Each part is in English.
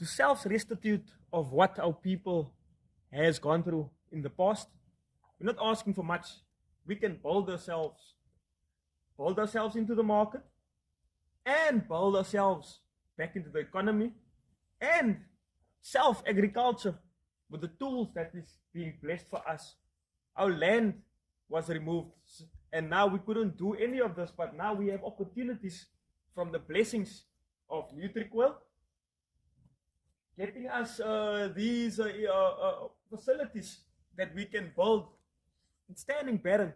to self-restitute of what our people has gone through in the past. We're not asking for much. We can build ourselves into the market and build ourselves back into the economy and self-agriculture with the tools that is being blessed for us. Our land was removed and now we couldn't do any of this, but now we have opportunities from the blessings of NutriQuil, getting us these facilities that we can build. It's standing barren.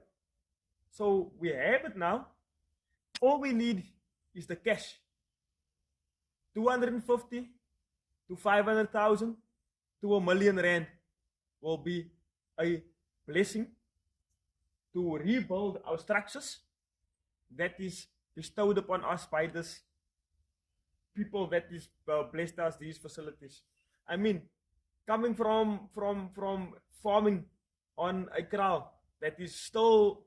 So we have it now. All we need is the cash. 250 to 500,000 to R1,000,000 will be a blessing to rebuild our structures that is bestowed upon us by this people that is blessed us these facilities. I mean, coming from farming on a kraal that is still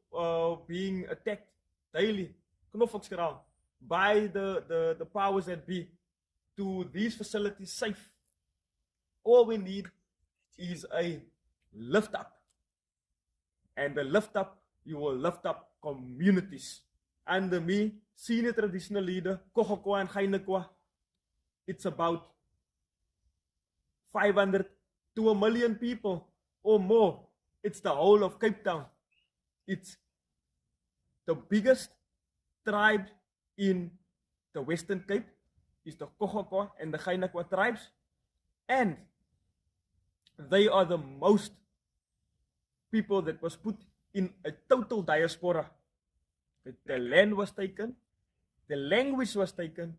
being attacked daily, Knoffelkraal, by the powers that be, to these facilities safe. All we need is a lift up. And the lift up, you will lift up communities. Under me, senior traditional leader, Kohokwa and Gainekwa, it's about 500 to 1,000,000 people or more. It's the whole of Cape Town. It's the biggest tribe in the Western Cape is the Kohokwa and the Gainekwa tribes. And they are the most people that was put in a total diaspora. The land was taken, the language was taken,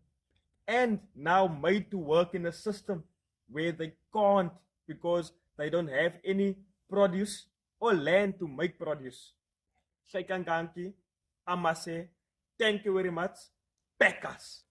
and now made to work in a system where they can't because they don't have any produce or land to make produce. Shaikanganki, Amase, thank you very much. Pekas.